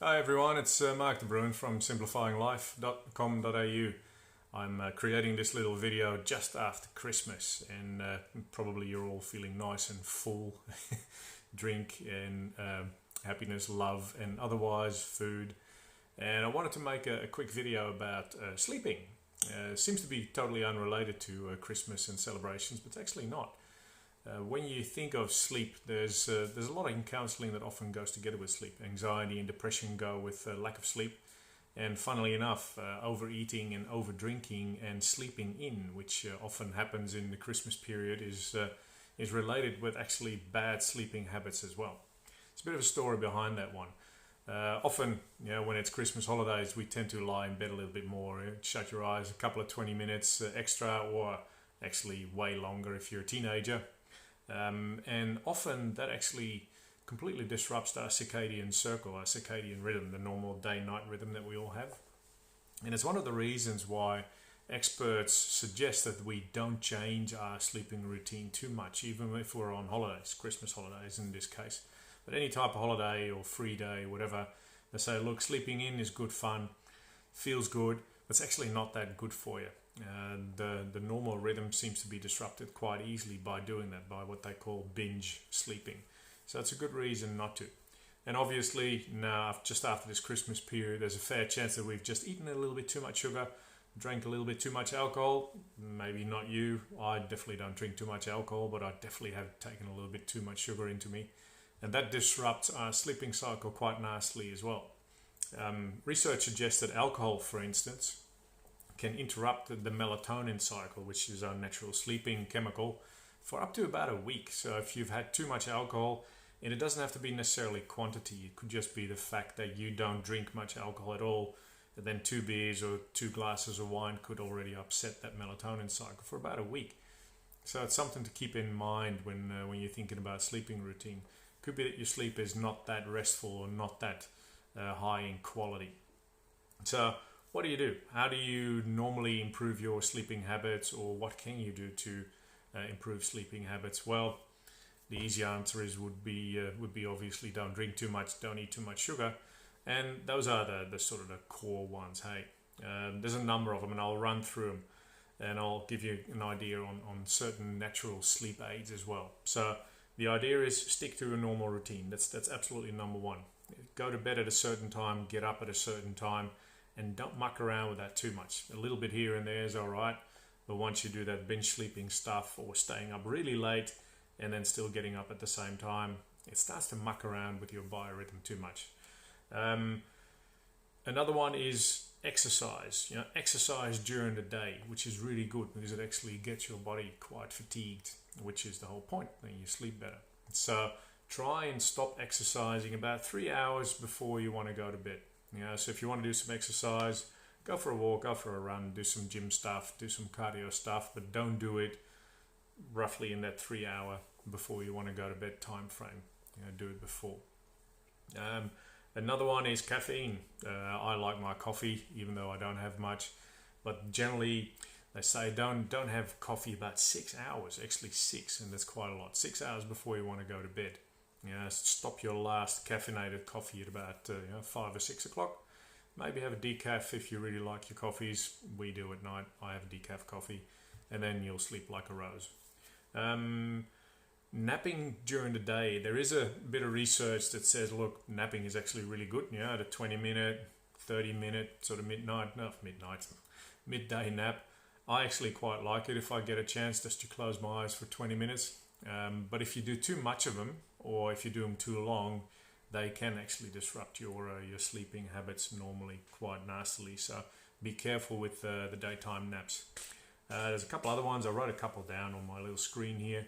Hi everyone, it's Marc de Bruin from simplifyinglife.com.au. I'm creating this little video just after Christmas, and probably you're all feeling nice and full. Drink and happiness, love, and otherwise food. And I wanted to make a quick video about sleeping. Seems to be totally unrelated to Christmas and celebrations, but it's actually not. When you think of sleep, there's a lot in counseling that often goes together with sleep. Anxiety and depression go with lack of sleep, and funnily enough, overeating and over drinking and sleeping in, which often happens in the Christmas period, is related with actually bad sleeping habits as well. It's a bit of a story behind that one. Often, when it's Christmas holidays, we tend to lie in bed a little bit more, shut your eyes a couple of 20 minutes extra, or actually way longer if you're a teenager. And often that actually completely disrupts our circadian circle, our circadian rhythm, the normal day-night rhythm that we all have. And it's one of the reasons why experts suggest that we don't change our sleeping routine too much, even if we're on holidays, Christmas holidays in this case. But any type of holiday or free day, whatever, they say, look, sleeping in is good fun, feels good, but it's actually not that good for you. The normal rhythm seems to be disrupted quite easily by doing that, by what they call binge sleeping. So it's a good reason not to. And obviously now, just after this Christmas period, there's a fair chance that we've just eaten a little bit too much sugar, drank a little bit too much alcohol. Maybe not you. I definitely don't drink too much alcohol, but I definitely have taken a little bit too much sugar into me. And that disrupts our sleeping cycle quite nicely as well. Research suggests that alcohol, for instance, can interrupt the melatonin cycle, which is our natural sleeping chemical, for up to about a week. So if you've had too much alcohol, and it doesn't have to be necessarily quantity, it could just be the fact that you don't drink much alcohol at all, and then 2 beers or 2 glasses of wine could already upset that melatonin cycle for about a week. So it's something to keep in mind when you're thinking about sleeping routine. Could be that your sleep is not that restful or not that high in quality. So what do you do? How do you normally improve your sleeping habits, or what can you do to improve sleeping habits? Well, the easy answer would be obviously don't drink too much, don't eat too much sugar, and those are the sort of the core ones. Hey, there's a number of them, and I'll run through them, and I'll give you an idea on certain natural sleep aids as well. So the idea is stick to a normal routine. That's absolutely number one. Go to bed at a certain time, get up at a certain time, and don't muck around with that too much. A little bit here and there is all right, but once you do that binge sleeping stuff or staying up really late and then still getting up at the same time, it starts to muck around with your biorhythm too much. Another one is exercise. Exercise during the day, which is really good because it actually gets your body quite fatigued, which is the whole point. Then you sleep better. So try and stop exercising about 3 hours before you want to go to bed. So if you want to do some exercise, go for a walk, go for a run, do some gym stuff, do some cardio stuff, but don't do it roughly in that 3 hour before you want to go to bed time frame. Do it before. Another one is caffeine. I like my coffee, even though I don't have much, but generally they say don't have coffee about 6 hours, actually 6, and that's quite a lot. 6 hours before you want to go to bed. Stop your last caffeinated coffee at about 5 or 6 o'clock. Maybe have a decaf if you really like your coffees. We do at night. I have a decaf coffee, and then you'll sleep like a rose. Napping during the day. There is a bit of research that says, look, napping is actually really good. The 20-minute, 30-minute sort of midday nap. I actually quite like it if I get a chance just to close my eyes for 20 minutes. But if you do too much of them, or if you do them too long, they can actually disrupt your sleeping habits normally quite nastily. So be careful with the daytime naps. There's a couple other ones. I wrote a couple down on my little screen here.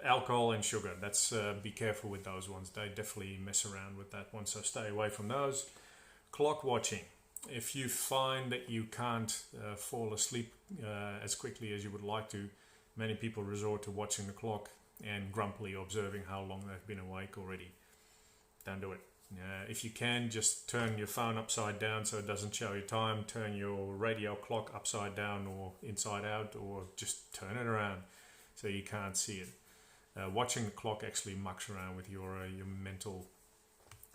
Alcohol and sugar. That's be careful with those ones. They definitely mess around with that one, so stay away from those. Clock watching. If you find that you can't fall asleep as quickly as you would like to, many people resort to watching the clock and grumpily observing how long they've been awake already. Don't do it. If you can, just turn your phone upside down so it doesn't show you time. Turn your radio clock upside down or inside out, or just turn it around so you can't see it. Watching the clock actually mucks around with your mental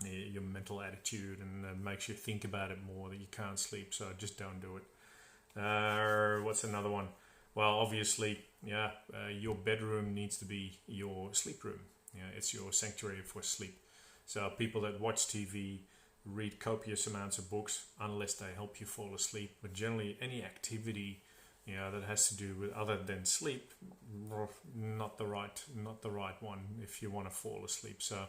your mental attitude, and makes you think about it more that you can't sleep. So just don't do it. What's another one? Well, obviously, your bedroom needs to be your sleep room. It's your sanctuary for sleep. So people that watch TV, read copious amounts of books, unless they help you fall asleep. But generally, any activity that has to do with other than sleep, not the right one if you want to fall asleep. So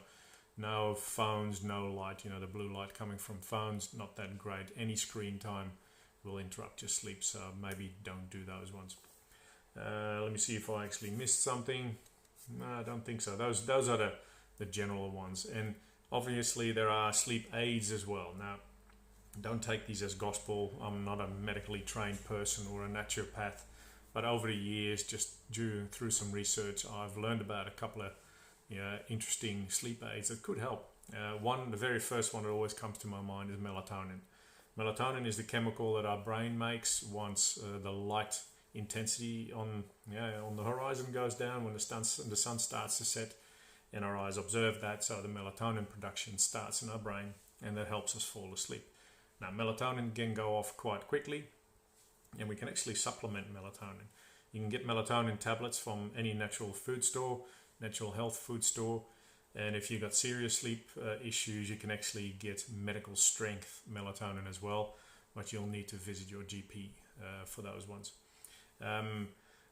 no phones, no light. The blue light coming from phones, not that great. Any screen time will interrupt your sleep. So maybe don't do those ones. Let me see if I actually missed something. No, I don't think so. Those are the general ones. And obviously there are sleep aids as well. Now, don't take these as gospel. I'm not a medically trained person or a naturopath, but over the years, just through some research, I've learned about a couple of interesting sleep aids that could help. The very first one that always comes to my mind is melatonin. Melatonin is the chemical that our brain makes once the light intensity on the horizon goes down, when the sun starts to set, and our eyes observe that. So the melatonin production starts in our brain, and that helps us fall asleep. Now, melatonin can go off quite quickly, and we can actually supplement melatonin. You can get melatonin tablets from any natural health food store, and if you've got serious sleep issues, you can actually get medical strength melatonin as well, but you'll need to visit your GP for those ones.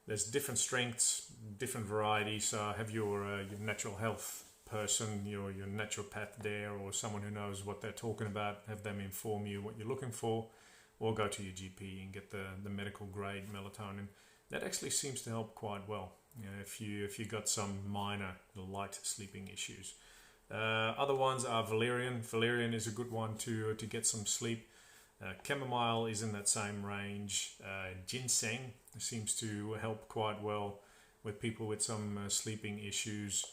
There's different strengths, different varieties. So have your natural health person, your naturopath there, or someone who knows what they're talking about, have them inform you what you're looking for, or go to your GP and get the medical grade melatonin. That actually seems to help quite well if you got some minor light sleeping issues. Other ones are valerian. Valerian is a good one to get some sleep. Chamomile is in that same range. Ginseng seems to help quite well with people with some sleeping issues.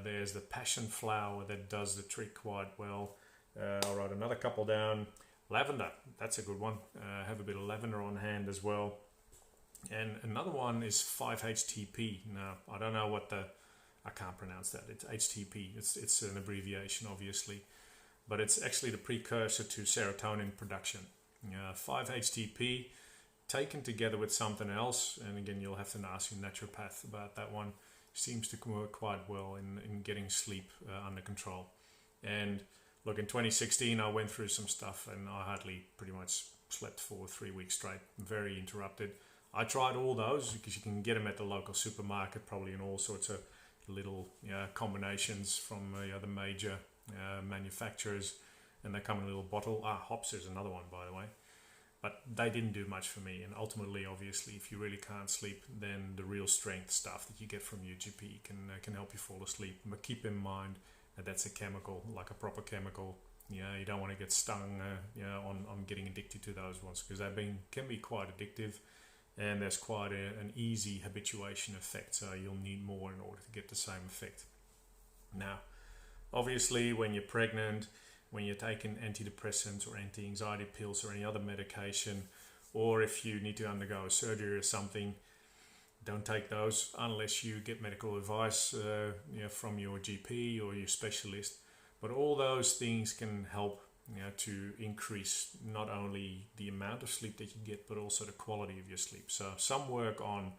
There's the passion flower that does the trick quite well. I'll write another couple down. Lavender, that's a good one. Have a bit of lavender on hand as well. And another one is 5-HTP. Now, I don't know I can't pronounce that. It's HTP. It's an abbreviation, obviously. But it's actually the precursor to serotonin production. 5-HTP taken together with something else, and again, you'll have to ask your naturopath about that one, seems to work quite well in getting sleep under control. And look, in 2016, I went through some stuff, and I hardly pretty much slept for 3 weeks straight, very interrupted. I tried all those because you can get them at the local supermarket, probably in all sorts of little combinations from the major manufacturers, and they come in a little bottle. Hops is another one, by the way, but they didn't do much for me. And ultimately, obviously, if you really can't sleep, then the real strength stuff that you get from your GP can help you fall asleep. But keep in mind that that's a chemical, like a proper chemical. You don't want to get stung on getting addicted to those ones, because they can be quite addictive, and there's quite an easy habituation effect. So you'll need more in order to get the same effect. Now, obviously, when you're pregnant, when you're taking antidepressants or anti-anxiety pills or any other medication, or if you need to undergo a surgery or something, don't take those unless you get medical advice from your GP or your specialist. But all those things can help to increase not only the amount of sleep that you get, but also the quality of your sleep. So some work on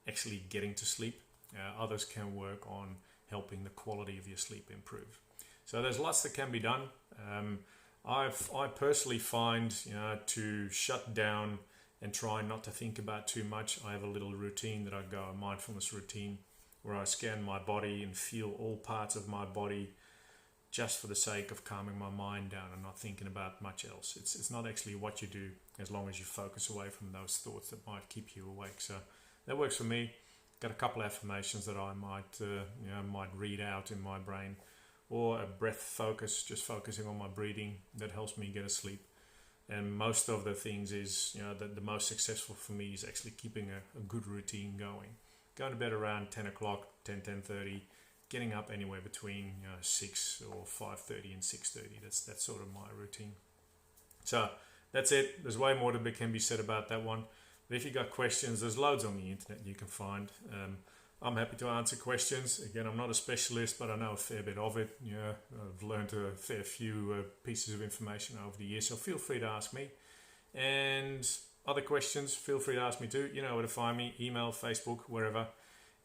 actually getting to sleep. Others can work on helping the quality of your sleep improve. So there's lots that can be done. I personally find to shut down and try not to think about too much. I have a little routine that I go, a mindfulness routine, where I scan my body and feel all parts of my body, just for the sake of calming my mind down and not thinking about much else. It's not actually what you do, as long as you focus away from those thoughts that might keep you awake. So that works for me. Got a couple of affirmations that I might read out in my brain, or a breath focus, just focusing on my breathing, that helps me get asleep. And most of the things is, that the most successful for me is actually keeping a good routine going. Going to bed around 10 o'clock, 10:30, getting up anywhere between 6 or 5:30 and 6:30. That's sort of my routine. So that's it. There's way more that can be said about that one. But if you got questions, there's loads on the internet you can find. I'm happy to answer questions. Again, I'm not a specialist, but I know a fair bit of it. Yeah, I've learned a fair few pieces of information over the years, so feel free to ask me. And other questions, feel free to ask me too. You know where to find me, email, Facebook, wherever.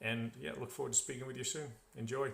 And yeah, look forward to speaking with you soon. Enjoy.